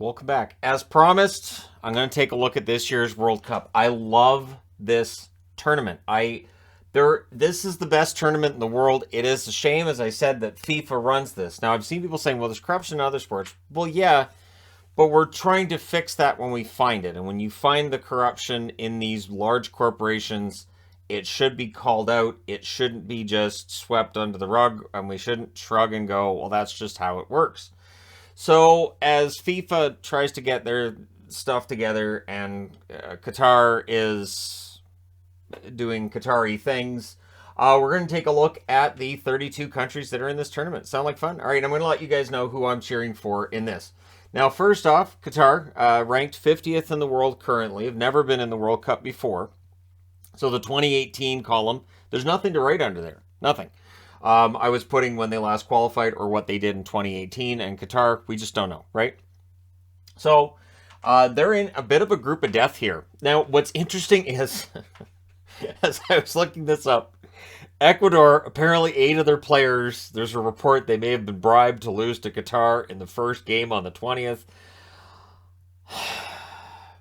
Welcome back. As promised, I'm going to take a look at this year's World Cup. I love this tournament. This is the best tournament in the world. It is a shame, as I said, that FIFA runs this. Now, I've seen people saying, well, there's corruption in other sports. Well, yeah, but we're trying to fix that when we find it. And when you find the corruption in these large corporations, it should be called out. It shouldn't be just swept under the rug, and we shouldn't shrug and go, well, that's just how it works. So, as FIFA tries to get their stuff together and Qatar is doing Qatari things, we're going to take a look at the 32 countries that are in this tournament. Sound like fun? All right, I'm going to let you guys know who I'm cheering for in this. Now, first off, Qatar, ranked 50th in the world currently, have never been in the World Cup before. So the 2018 column, there's nothing to write under there. Nothing. I was putting when they last qualified or what they did in 2018, and Qatar, we just don't know, right? So they're in a bit of a group of death here. Now, what's interesting is, as I was looking this up, Ecuador, apparently 8 of their players, there's a report they may have been bribed to lose to Qatar in the first game on the 20th.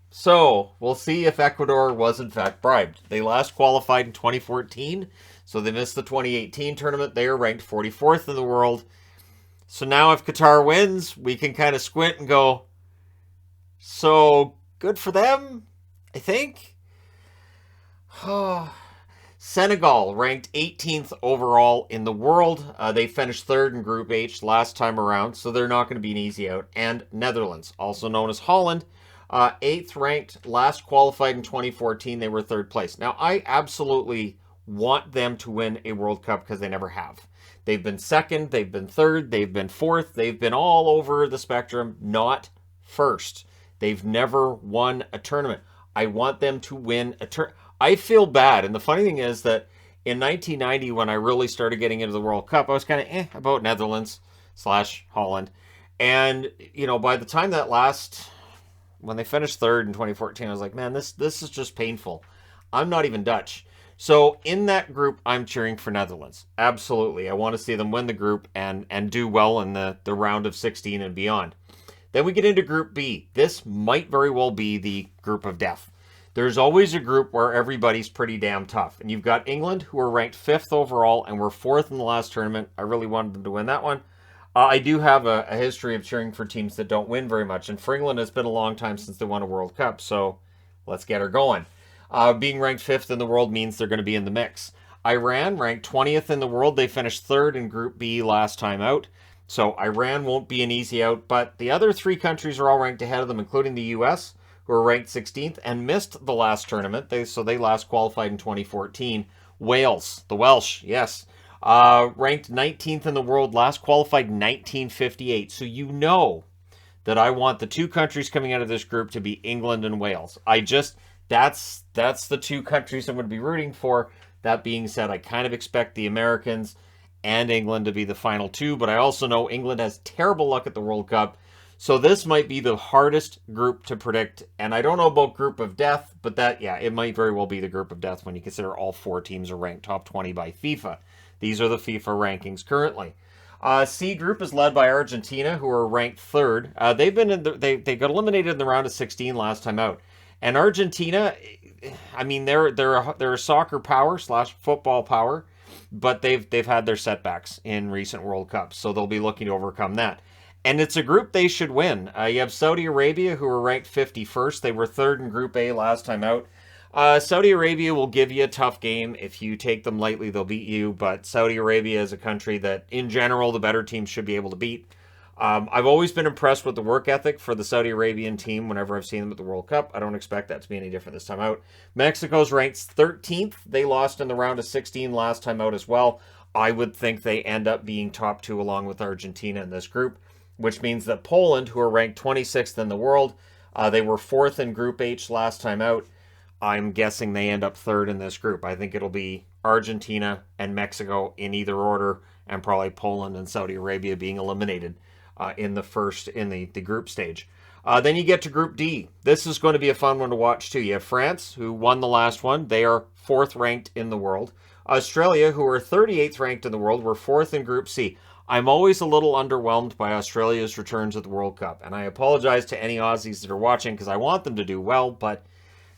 So, we'll see if Ecuador was in fact bribed. They last qualified in 2014, so they missed the 2018 tournament. They are ranked 44th in the world. So now if Qatar wins, we can kind of squint and go, so good for them, I think. Senegal ranked 18th overall in the world. They finished third in Group H last time around, so they're not going to be an easy out. And Netherlands, also known as Holland, 8th ranked, last qualified in 2014. They were third place. Now, I absolutely want them to win a World Cup because they never have. They've been second, they've been third, they've been fourth, they've been all over the spectrum, not first. They've never won a tournament. I want them to win a tournament. I feel bad, and the funny thing is that in 1990, when I really started getting into the World Cup, I was kind of about Netherlands / Holland. And, by the time when they finished third in 2014, I was like, man, this is just painful. I'm not even Dutch. So in that group, I'm cheering for Netherlands. Absolutely. I want to see them win the group and do well in the round of 16 and beyond. Then we get into Group B. This might very well be the group of death. There's always a group where everybody's pretty damn tough. And you've got England, who are ranked 5th overall and were 4th in the last tournament. I really wanted them to win that one. I do have a history of cheering for teams that don't win very much. And for England, it's been a long time since they won a World Cup. So let's get her going. Being ranked 5th in the world means they're going to be in the mix. Iran, ranked 20th in the world. They finished 3rd in Group B last time out. So Iran won't be an easy out. But the other 3 countries are all ranked ahead of them, including the U.S., who are ranked 16th and missed the last tournament. They last qualified in 2014. Wales, the Welsh, yes. Ranked 19th in the world, last qualified 1958. So you know that I want the 2 countries coming out of this group to be England and Wales. That's the 2 countries I'm going to be rooting for. That being said, I kind of expect the Americans and England to be the final 2, but I also know England has terrible luck at the World Cup. So this might be the hardest group to predict, and I don't know about group of death, but it might very well be the group of death when you consider all 4 teams are ranked top 20 by FIFA. These are the FIFA rankings currently. C group is led by Argentina, who are ranked 3rd. They got eliminated in the round of 16 last time out, and Argentina, I mean, they're a soccer power / football power, but they've had their setbacks in recent World Cups, so they'll be looking to overcome that. And it's a group they should win. You have Saudi Arabia, who are ranked 51st. They were 3rd in Group A last time out. Saudi Arabia will give you a tough game. If you take them lightly, they'll beat you. But Saudi Arabia is a country that, in general, the better teams should be able to beat. I've always been impressed with the work ethic for the Saudi Arabian team whenever I've seen them at the World Cup. I don't expect that to be any different this time out. Mexico's ranked 13th. They lost in the round of 16 last time out as well. I would think they end up being top 2 along with Argentina in this group, which means that Poland, who are ranked 26th in the world, they were 4th in Group H last time out. I'm guessing they end up 3rd in this group. I think it'll be Argentina and Mexico in either order, and probably Poland and Saudi Arabia being eliminated in the group stage. Then you get to Group D. This is going to be a fun one to watch too. You have France, who won the last one. They are 4th ranked in the world. Australia, who are 38th ranked in the world, were 4th in Group C. I'm always a little underwhelmed by Australia's return to the World Cup. And I apologize to any Aussies that are watching because I want them to do well, but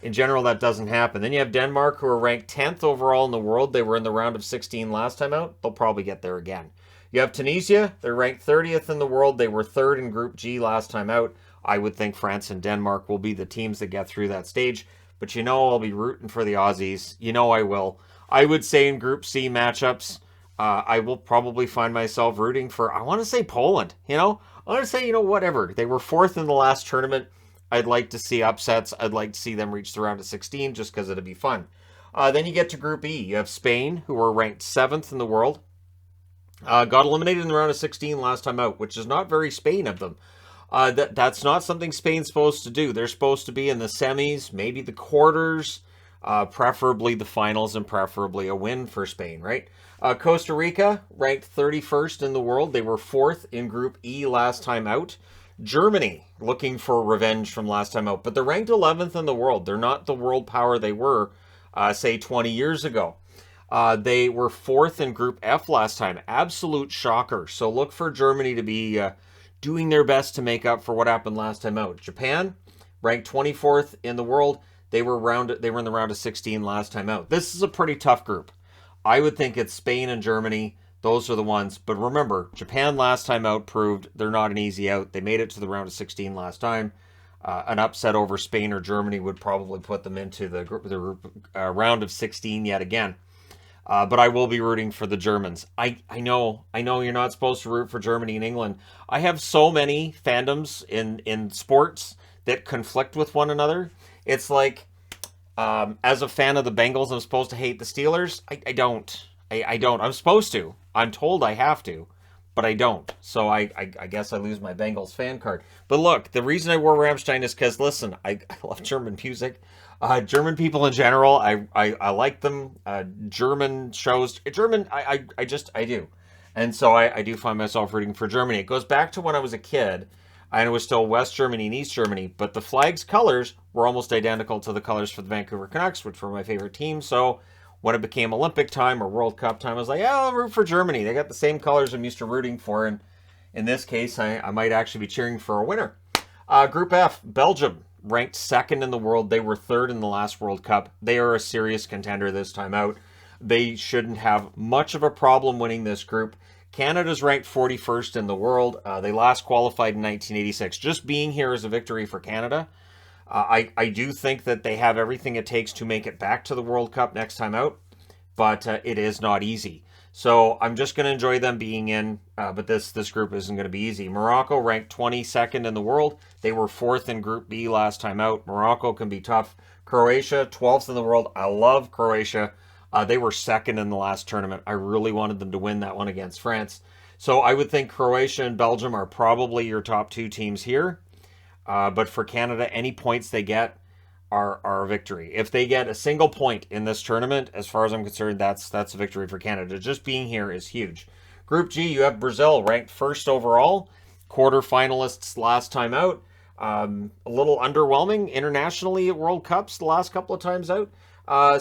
in general, that doesn't happen. Then you have Denmark, who are ranked 10th overall in the world. They were in the round of 16 last time out. They'll probably get there again. You have Tunisia. They're ranked 30th in the world. They were third in Group G last time out. I would think France and Denmark will be the teams that get through that stage. But you know I'll be rooting for the Aussies. You know I will. I would say in Group C matchups, I will probably find myself rooting for, I want to say Poland. I want to say, whatever. They were fourth in the last tournament. I'd like to see upsets. I'd like to see them reach the round of 16 just because it'd be fun. Then you get to Group E. You have Spain, who were ranked 7th in the world. Got eliminated in the round of 16 last time out, which is not very Spain of them. That's not something Spain's supposed to do. They're supposed to be in the semis, maybe the quarters, preferably the finals, and preferably a win for Spain, right? Costa Rica, ranked 31st in the world. They were 4th in Group E last time out. Germany, looking for revenge from last time out, but they're ranked 11th in the world. They're not the world power they were, say, 20 years ago. They were 4th in Group F last time. Absolute shocker. So look for Germany to be doing their best to make up for what happened last time out. Japan, ranked 24th in the world. They were in the round of 16 last time out. This is a pretty tough group. I would think it's Spain and Germany. Those are the ones. But remember, Japan last time out proved they're not an easy out. They made it to the round of 16 last time. An upset over Spain or Germany would probably put them into the round of 16 yet again. But I will be rooting for the Germans. I know you're not supposed to root for Germany and England. I have so many fandoms in sports that conflict with one another. It's like, as a fan of the Bengals, I'm supposed to hate the Steelers. I don't. I don't. I'm supposed to. I'm told I have to, but I don't. So I guess I lose my Bengals fan card. But look, the reason I wore Rammstein is because, listen, I love German music. German people in general, I like them. German shows, I do. And so I do find myself rooting for Germany. It goes back to when I was a kid, and it was still West Germany and East Germany, but the flag's colors were almost identical to the colors for the Vancouver Canucks, which were my favorite team. So when it became Olympic time or World Cup time, I was like, yeah, I'll root for Germany. They got the same colors I'm used to rooting for, and in this case, I might actually be cheering for a winner. Group F, Belgium, ranked 2nd in the world. They were 3rd in the last World Cup. They are a serious contender this time out. They shouldn't have much of a problem winning this group. Canada's ranked 41st in the world. They last qualified in 1986. Just being here is a victory for Canada. I do think that they have everything it takes to make it back to the World Cup next time out, but it is not easy. So I'm just going to enjoy them being in, but this group isn't going to be easy. Morocco ranked 22nd in the world. They were 4th in Group B last time out. Morocco can be tough. Croatia, 12th in the world. I love Croatia. They were 2nd in the last tournament. I really wanted them to win that one against France. So I would think Croatia and Belgium are probably your top 2 teams here. But for Canada, any points they get are a victory. If they get a single point in this tournament, as far as I'm concerned, that's a victory for Canada. Just being here is huge. Group G, you have Brazil ranked 1st overall, quarterfinalists last time out. A little underwhelming internationally at World Cups the last couple of times out.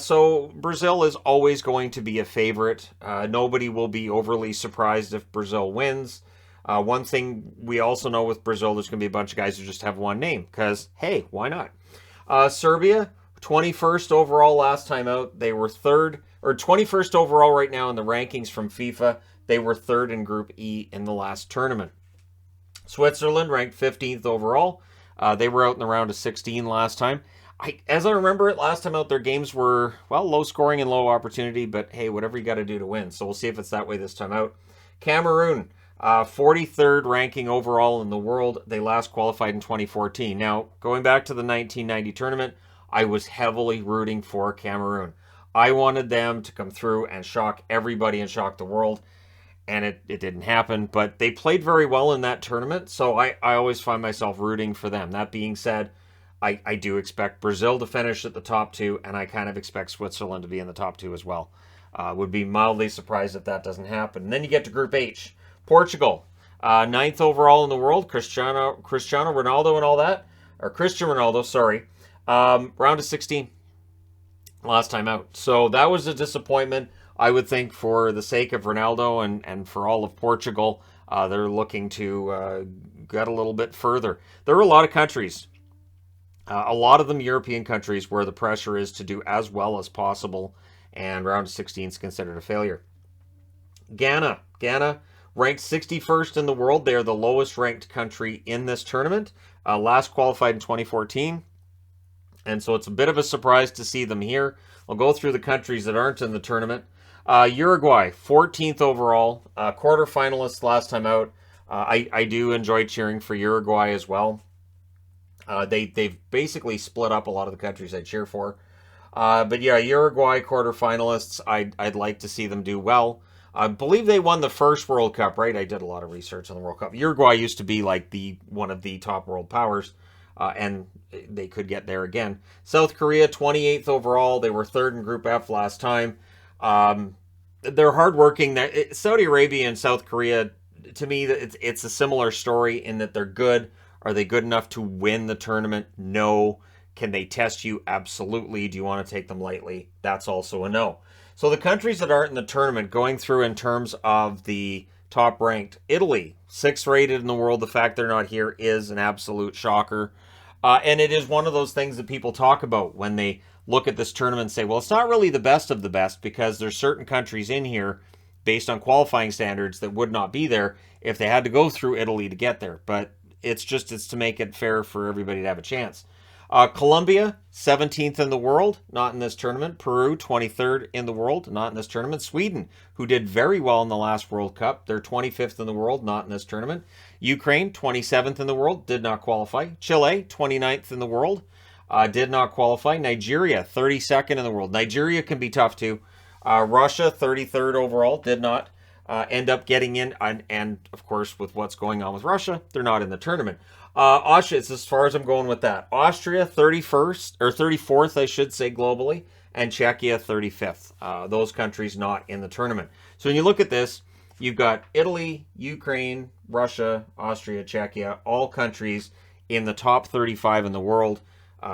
So Brazil is always going to be a favorite. Nobody will be overly surprised if Brazil wins. One thing we also know with Brazil, there's going to be a bunch of guys who just have one name because, hey, why not? Serbia, 21st overall last time out. They were 3rd, or 21st overall right now in the rankings from FIFA. They were 3rd in Group E in the last tournament. Switzerland ranked 15th overall. They were out in the round of 16 last time. As I remember it, last time out, their games were, well, low scoring and low opportunity, but hey, whatever you got to do to win. So we'll see if it's that way this time out. Cameroon, 43rd ranking overall in the world. They last qualified in 2014. Now, going back to the 1990 tournament, I was heavily rooting for Cameroon. I wanted them to come through and shock everybody and shock the world, and it didn't happen. But they played very well in that tournament, so I always find myself rooting for them. That being said, I do expect Brazil to finish at the top 2, and I kind of expect Switzerland to be in the top 2 as well. Would be mildly surprised if that doesn't happen. And then you get to Group H. Portugal, 9th overall in the world. Cristiano Ronaldo and all that. Or Cristian Ronaldo, sorry. Round of 16 last time out. So that was a disappointment. I would think for the sake of Ronaldo and for all of Portugal, they're looking to get a little bit further. There are a lot of countries, a lot of them European countries, where the pressure is to do as well as possible, and round of 16 is considered a failure. Ghana ranked 61st in the world. They are the lowest ranked country in this tournament. Last qualified in 2014. And so it's a bit of a surprise to see them here. I'll go through the countries that aren't in the tournament. Uruguay, 14th overall, quarterfinalists last time out. I do enjoy cheering for Uruguay as well. They've basically split up a lot of the countries I cheer for. But yeah, Uruguay quarterfinalists, I'd like to see them do well. I believe they won the first World Cup, right? I did a lot of research on the World Cup. Uruguay used to be like one of the top world powers, and they could get there again. South Korea, 28th overall. They were third in Group F last time. They're hardworking. Saudi Arabia and South Korea, to me, it's a similar story in that they're good. Are they good enough to win the tournament? No. Can they test you? Absolutely. Do you want to take them lightly? That's also a no. So the countries that aren't in the tournament, going through in terms of the top ranked, Italy, 6th rated in the world. The fact they're not here is an absolute shocker. And it is one of those things that people talk about when they look at this tournament and say, well, it's not really the best of the best, because there's certain countries in here based on qualifying standards that would not be there if they had to go through Italy to get there. But it's to make it fair for everybody to have a chance. Colombia, 17th in the world, not in this tournament. Peru, 23rd in the world, not in this tournament. Sweden, who did very well in the last World Cup, they're 25th in the world, not in this tournament. Ukraine, 27th in the world, did not qualify. Chile, 29th in the world, did not qualify. Nigeria, 32nd in the world. Nigeria can be tough too. Russia, 33rd overall, did not end up getting in. And of course, with what's going on with Russia, they're not in the tournament. Austria, it's as far as I'm going with that. Austria, 31st, or 34th, I should say, globally, and Czechia, 35th. Those countries not in the tournament. So when you look at this, you've got Italy, Ukraine, Russia, Austria, Czechia, all countries in the top 35 in the world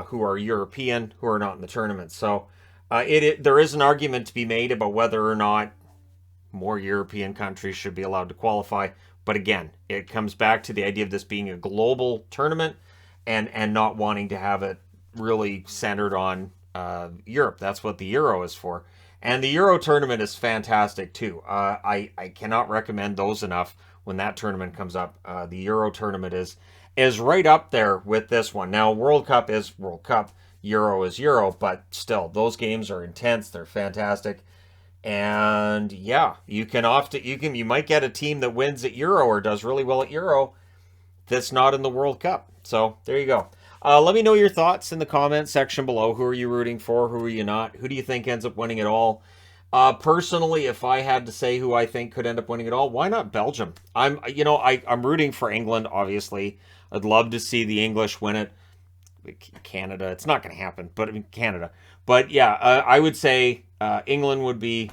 who are European, who are not in the tournament. So there is an argument to be made about whether or not more European countries should be allowed to qualify. But again, it comes back to the idea of this being a global tournament and not wanting to have it really centered on Europe. That's what the Euro is for. And the Euro tournament is fantastic too. I cannot recommend those enough when that tournament comes up. The Euro tournament is right up there with this one. Now, World Cup is World Cup, Euro is Euro, but still, those games are intense. They're fantastic. And yeah, you might get a team that wins at Euro or does really well at Euro that's not in the World Cup. So there you go. Let me know your thoughts in the comments section below. Who are you rooting for? Who are you not? Who do you think ends up winning it all? Personally, if I had to say who I think could end up winning it all, why not Belgium? I'm rooting for England, obviously. I'd love to see the English win it. Canada, it's not going to happen, but I mean, Canada. But yeah, I would say England would be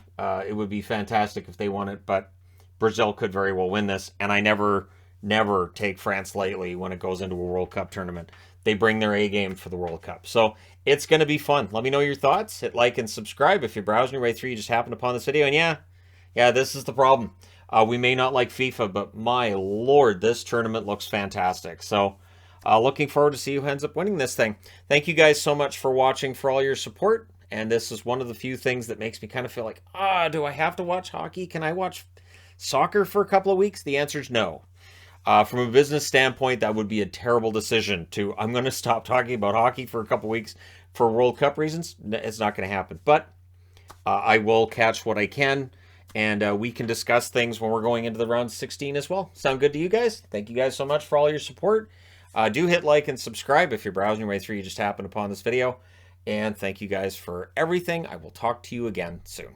fantastic if they won it, but Brazil could very well win this. And I never take France lightly when it goes into a World Cup tournament. They bring their A game for the World Cup. So it's going to be fun. Let me know your thoughts. Hit like and subscribe. If you're browsing your way through, you just happened upon this video. And yeah, this is the problem. We may not like FIFA, but my Lord, this tournament looks fantastic. So looking forward to see who ends up winning this thing. Thank you guys so much for watching, for all your support. And this is one of the few things that makes me kind of feel like, do I have to watch hockey? Can I watch soccer for a couple of weeks? The answer is no. From a business standpoint, that would be a terrible decision I'm going to stop talking about hockey for a couple of weeks for World Cup reasons. It's not going to happen. But I will catch what I can, and we can discuss things when we're going into the round 16 as well. Sound good to you guys? Thank you guys so much for all your support. Do hit like and subscribe if you're browsing your way through, you just happened upon this video. And thank you guys for everything. I will talk to you again soon.